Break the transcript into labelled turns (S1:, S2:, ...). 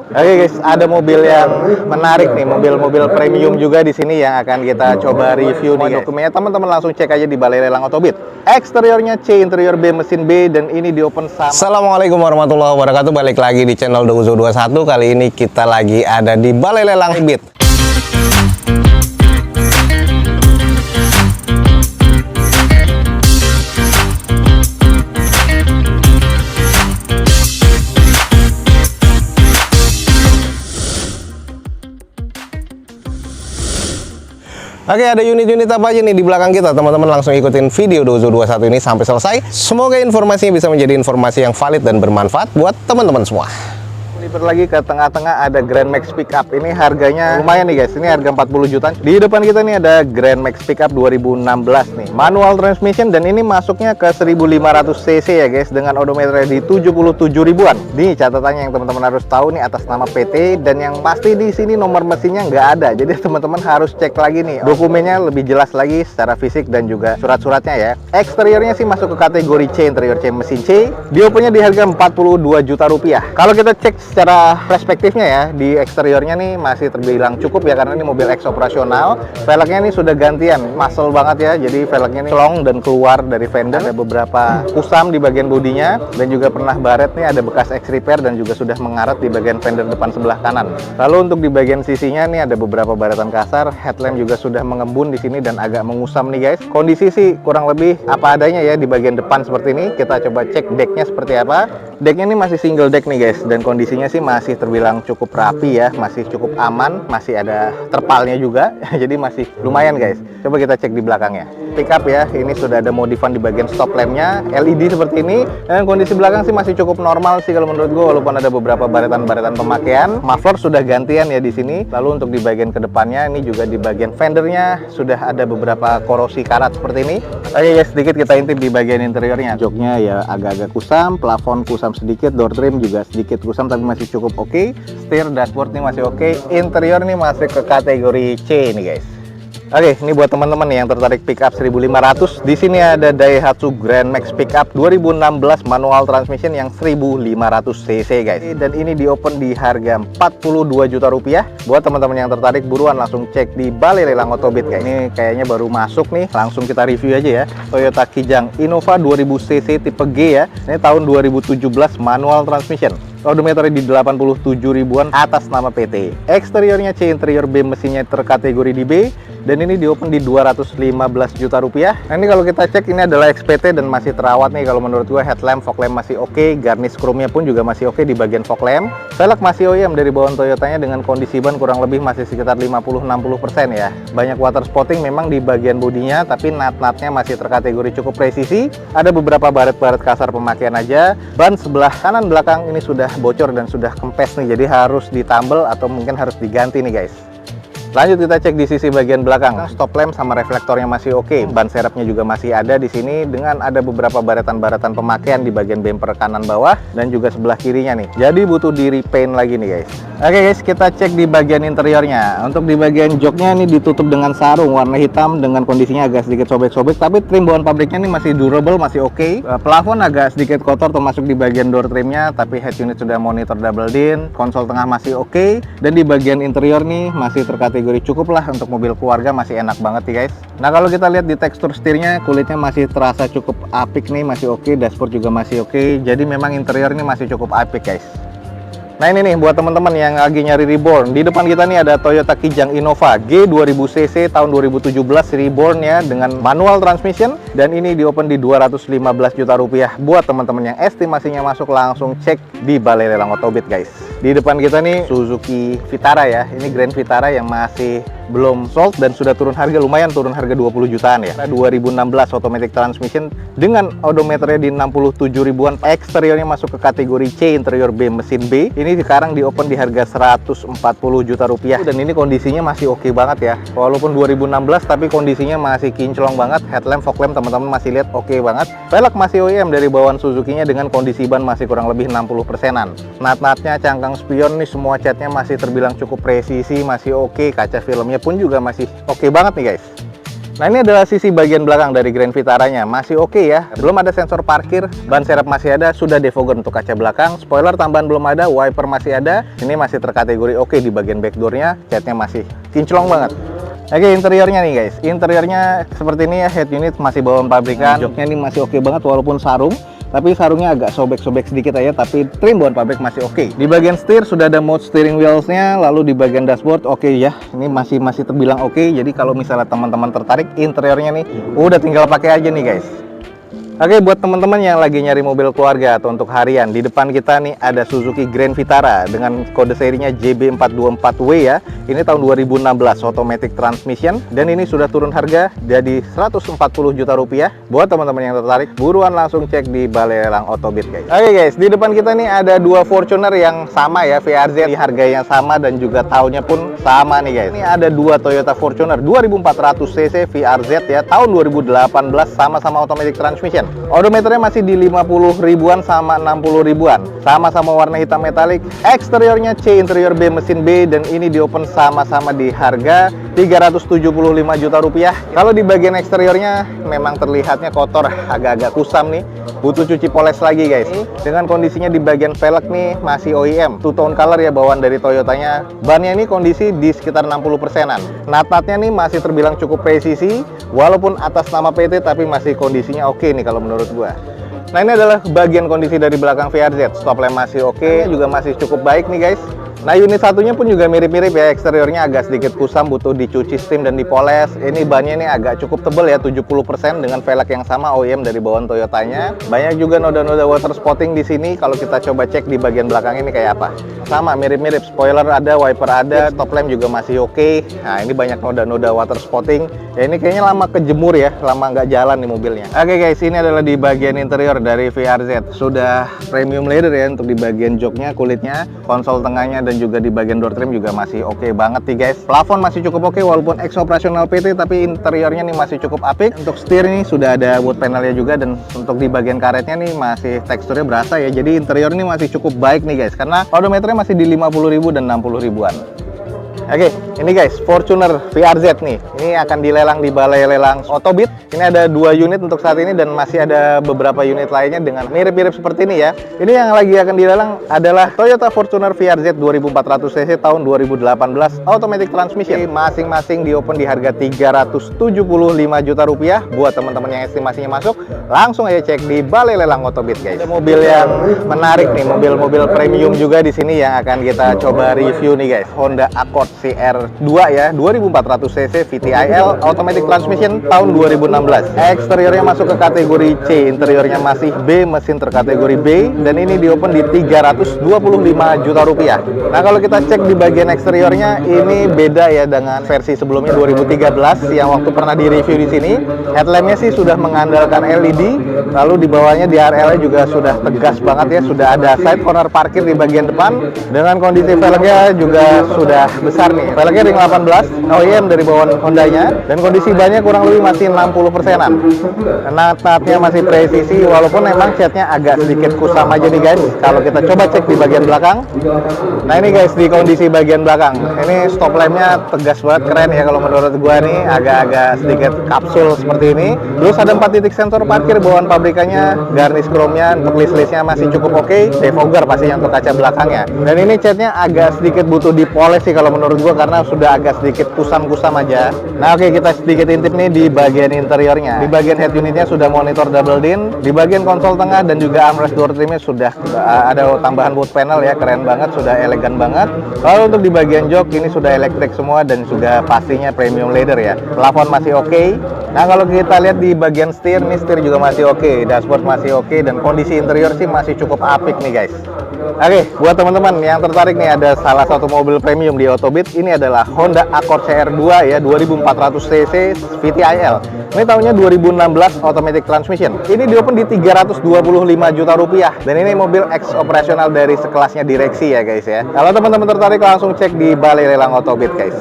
S1: Oke guys, ada mobil yang menarik nih, mobil-mobil premium juga di sini yang akan kita coba review nih. Dokumennya teman-teman langsung cek aja di Balai Lelang Otobit. Eksteriornya C, interior B, mesin B, dan ini di open sama.
S2: Assalamualaikum warahmatullahi wabarakatuh. Balik lagi di channel Douzo21. Kali ini kita lagi ada di Balai Lelang Otobit. Oke, ada unit-unit apa aja nih di belakang kita? Teman-teman langsung ikutin video Douzo21 ini sampai selesai. Semoga informasinya bisa menjadi informasi yang valid dan bermanfaat buat teman-teman semua.
S1: Lipat lagi ke tengah-tengah ada Grand Max Pickup. Ini harganya lumayan nih guys. Ini harga 40 jutaan. Di depan kita nih ada Grand Max Pickup 2016 nih. Manual transmission dan ini masuknya ke 1500 cc ya guys, dengan odometer di 77 ribuan. Nih catatannya yang teman-teman harus tahu nih, atas nama PT, dan yang pasti di sini nomor mesinnya nggak ada. Jadi teman-teman harus cek lagi nih dokumennya lebih jelas lagi secara fisik dan juga surat-suratnya ya. Eksteriornya sih masuk ke kategori C, interior C, mesin C. Di opennya di harga 42 juta rupiah. Kalau kita cek secara perspektifnya ya, di eksteriornya nih masih terbilang cukup ya, karena ini mobil X operasional. Velgnya ini sudah gantian, muscle banget ya, jadi velgnya ini long dan keluar dari fender. Ada beberapa kusam di bagian bodinya, dan juga pernah baret nih, ada bekas X repair dan juga sudah mengaret di bagian fender depan sebelah kanan. Lalu untuk di bagian sisinya nih ada beberapa baretan kasar, headlamp juga sudah mengembun di sini dan agak mengusam nih guys. Kondisi sih kurang lebih apa adanya ya di bagian depan seperti ini. Kita coba cek decknya seperti apa. Decknya ini masih single deck nih guys, dan kondisinya sih masih terbilang cukup rapi ya, masih cukup aman, masih ada terpalnya juga. Jadi masih lumayan guys. Coba kita cek di belakangnya. Pickup ya, ini sudah ada modifan di bagian stop lampnya, LED seperti ini, dan kondisi belakang sih masih cukup normal sih kalau menurut gue, walaupun ada beberapa baretan-baretan pemakaian. Muffler sudah gantian ya di sini. Lalu untuk di bagian kedepannya ini juga di bagian fendernya sudah ada beberapa korosi karat seperti ini. Oke guys, sedikit kita intip di bagian interiornya. Joknya ya agak-agak kusam, plafon kusam sedikit, door trim juga sedikit kusam tapi masih cukup oke. Setir, dashboard ini masih oke. Interior ini masih ke kategori C nih guys. Oke, ini buat teman-teman yang tertarik pickup 1500. Di sini ada Daihatsu Grand Max Pickup 2016 manual transmission yang 1500 cc guys. Dan ini di open di harga 42 juta rupiah. Buat teman-teman yang tertarik, buruan langsung cek di Balai Lelang Otobit guys. Ini kayaknya baru masuk nih, langsung kita review aja ya. Toyota Kijang Innova 2000 cc tipe G ya. Ini tahun 2017 manual transmission. Odometer di 87 ribuan atas nama PT. Eksteriornya C, interior B, mesinnya terkategori di B. Dan ini di open di 215 juta rupiah. Nah ini kalau kita cek, ini adalah XPT dan masih terawat nih kalau menurut gua. Headlamp, fog lamp masih oke, garnish chrome-nya pun juga masih oke di bagian fog lamp. Velg masih OEM dari bawaan Toyotanya dengan kondisi ban kurang lebih masih sekitar 50-60% ya. Banyak water spotting memang di bagian bodinya, tapi nut-nutnya masih terkategori cukup presisi. Ada beberapa baret-baret kasar pemakaian aja. Ban sebelah kanan belakang ini sudah bocor dan sudah kempes nih, jadi harus ditambal atau mungkin harus diganti nih guys. Lanjut kita cek di sisi bagian belakang. Stop lamp sama reflektornya masih oke. Ban serepnya juga masih ada di sini, dengan ada beberapa baretan-baretan pemakaian di bagian bumper kanan bawah dan juga sebelah kirinya nih. Jadi butuh di repaint lagi nih guys. Oke guys, kita cek di bagian interiornya. Untuk di bagian joknya ini ditutup dengan sarung warna hitam dengan kondisinya agak sedikit sobek-sobek, tapi trim bawaan pabriknya ini masih durable, masih oke. Plafon agak sedikit kotor termasuk di bagian door trimnya, tapi head unit sudah monitor double din. Konsol tengah masih oke, dan di bagian interior nih masih terkategori cukup lah untuk mobil keluarga, masih enak banget nih guys. Nah kalau kita lihat di tekstur setirnya, kulitnya masih terasa cukup apik nih, masih oke. Dashboard juga masih oke. Jadi memang interior ini masih cukup apik guys. Nah ini nih buat teman-teman yang lagi nyari reborn. Di depan kita nih ada Toyota Kijang Innova G 2000 cc tahun 2017 reborn ya, dengan manual transmission, dan ini di open di 215 juta rupiah. Buat teman-teman yang estimasinya masuk, langsung cek di Balai Lelang Otobit guys. Di depan kita nih Suzuki Vitara ya. Ini Grand Vitara yang masih belum sold dan sudah turun harga, lumayan turun harga 20 jutaan ya. 2016 automatic transmission dengan odometernya di 67 ribuan. Eksteriornya masuk ke kategori C, interior B, mesin B. Ini sekarang di open di harga 140 juta rupiah, dan ini kondisinya masih oke banget ya. Walaupun 2016 tapi kondisinya masih kinclong banget. Headlamp, fog lamp teman-teman masih lihat oke banget. Velg masih OEM dari bawaan Suzuki-nya dengan kondisi ban masih kurang lebih 60%-an. Nut-nutnya, cangkang spion nih semua catnya masih terbilang cukup presisi, masih oke. Kaca filmnya pun juga masih oke banget nih guys. Nah, ini adalah sisi bagian belakang dari Grand Vitara-nya. Masih oke ya. Belum ada sensor parkir, ban serep masih ada, sudah defogger untuk kaca belakang, spoiler tambahan belum ada, wiper masih ada. Ini masih terkategori oke di bagian back door-nya, catnya masih kinclong banget. Oke, interiornya nih guys. Interiornya seperti ini ya, head unit masih bawaan pabrikan. Joknya ini masih oke banget walaupun sarung. Tapi sarungnya agak sobek-sobek sedikit aja, tapi trim bawaan pabrik masih oke. Di bagian setir sudah ada mode steering wheels-nya, lalu di bagian dashboard oke ya. Ini masih terbilang oke. Jadi kalau misalnya teman-teman tertarik interiornya nih, udah tinggal pakai aja nih guys. Oke, buat teman-teman yang lagi nyari mobil keluarga atau untuk harian, di depan kita nih ada Suzuki Grand Vitara dengan kode serinya JB424W ya. Ini tahun 2016, automatic transmission, dan ini sudah turun harga jadi 140 juta rupiah. Buat teman-teman yang tertarik, buruan langsung cek di Balai Lelang Autobit guys. Oke guys, di depan kita nih ada dua Fortuner yang sama ya, VRZ, di harga yang sama dan juga tahunnya pun sama nih guys. Ini ada dua Toyota Fortuner 2400 cc VRZ ya, tahun 2018, sama-sama automatic transmission. Odometernya masih di 50 ribuan sama 60 ribuan. Sama-sama warna hitam metalik. Eksteriornya C, interior B, mesin B, dan ini di open sama-sama di harga 375 juta rupiah. Kalau di bagian eksteriornya memang terlihatnya kotor, agak-agak kusam nih. Butuh cuci poles lagi guys. Dengan kondisinya di bagian velg nih masih OEM. Two tone color ya bawaan dari Toyotanya. Bannya ini kondisi di sekitar 60%-an. Natatnya nih masih terbilang cukup presisi. Walaupun atas nama PT tapi masih kondisinya oke nih kalau menurut gua. Nah, ini adalah bagian kondisi dari belakang VRZ. Stop lamp masih oke, juga masih cukup baik nih guys. Nah, unit satunya pun juga mirip-mirip ya, eksteriornya agak sedikit kusam, butuh dicuci steam dan dipoles. Ini bannya ini agak cukup tebal ya, 70% dengan velg yang sama OEM dari bawaan Toyotanya. Banyak juga noda-noda water spotting di sini. Kalau kita coba cek di bagian belakang ini kayak apa. Sama, mirip-mirip, spoiler ada, wiper ada, stop lamp juga masih oke. Nah, ini banyak noda-noda water spotting. Ya, ini kayaknya lama kejemur ya, lama nggak jalan nih mobilnya. Oke guys, ini adalah di bagian interior dari VRZ. Sudah premium leather ya untuk di bagian joknya, kulitnya, konsol tengahnya, dan juga di bagian door trim juga masih oke banget nih guys. Plafon masih cukup oke walaupun ex operasional PT, tapi interiornya nih masih cukup apik. Untuk setir nih sudah ada wood panelnya juga, dan untuk di bagian karetnya nih masih teksturnya berasa ya. Jadi interior ini masih cukup baik nih guys, karena odometernya masih di 50.000 dan 60 ribuan. Oke, ini guys, Fortuner VRZ nih. Ini akan dilelang di Balai Lelang Autobit. Ini ada 2 unit untuk saat ini dan masih ada beberapa unit lainnya dengan mirip-mirip seperti ini ya. Ini yang lagi akan dilelang adalah Toyota Fortuner VRZ 2400 cc tahun 2018 automatic transmission. Masing-masing di open di harga 375 juta rupiah. Buat teman-teman yang estimasinya masuk, langsung aja cek di Balai Lelang Autobit guys. Ada mobil yang menarik nih, mobil-mobil premium juga di sini yang akan kita coba review nih guys. Honda Accord CR2 ya, 2400 cc VTIL automatic transmission tahun 2016. Eksteriornya masuk ke kategori C, interiornya masih B, mesin terkategori B, dan ini di open di 325 juta rupiah. Nah, kalau kita cek di bagian eksteriornya ini beda ya dengan versi sebelumnya 2013 yang waktu pernah di review di sini. Headlampnya sih sudah mengandalkan LED, lalu di bawahnya DRL-nya juga sudah tegas banget ya, sudah ada side corner parkir di bagian depan, dengan kondisi velgnya juga sudah besar nih. Velgnya ring 18 OEM dari bawaan Hondanya, dan kondisi bannya kurang lebih masih 60%-an. Natatnya masih presisi walaupun memang catnya agak sedikit kusam aja nih guys. Kalau kita coba cek di bagian belakang. Nah, ini guys di kondisi bagian belakang. Ini stop lampnya tegas banget, keren ya kalau menurut gua nih, agak-agak sedikit kapsul seperti ini. Terus ada 4 titik sensor parkir bawaan pabrikannya, garnish chrome-nya, untuk list-listnya masih cukup oke. Defogger pastinya untuk kaca belakangnya. Dan ini catnya agak sedikit butuh dipoles sih kalau menurut gua, karena sudah agak sedikit kusam-kusam aja. Nah, oke, kita sedikit intip nih di bagian interiornya. Di bagian head unitnya sudah monitor double din, di bagian konsol tengah dan juga armrest door trimnya sudah ada tambahan wood panel ya, keren banget, sudah elegan banget. Lalu untuk di bagian jok ini sudah elektrik semua dan juga pastinya premium leather ya. Plafon masih oke. Nah, kalau kita lihat di bagian setir nih, setir juga masih oke, dashboard masih oke, dan kondisi interior sih masih cukup apik nih guys. Oke, buat teman-teman yang tertarik nih, ada salah satu mobil premium di Autobit. Ini adalah Honda Accord CR2 ya, 2400 cc VTIL. Ini tahunnya 2016 automatic transmission. Ini di open di 325 juta rupiah, dan ini mobil ex operasional dari sekelasnya Direksi ya guys ya. Kalau teman-teman tertarik langsung cek di Balai Lelang Autobit guys.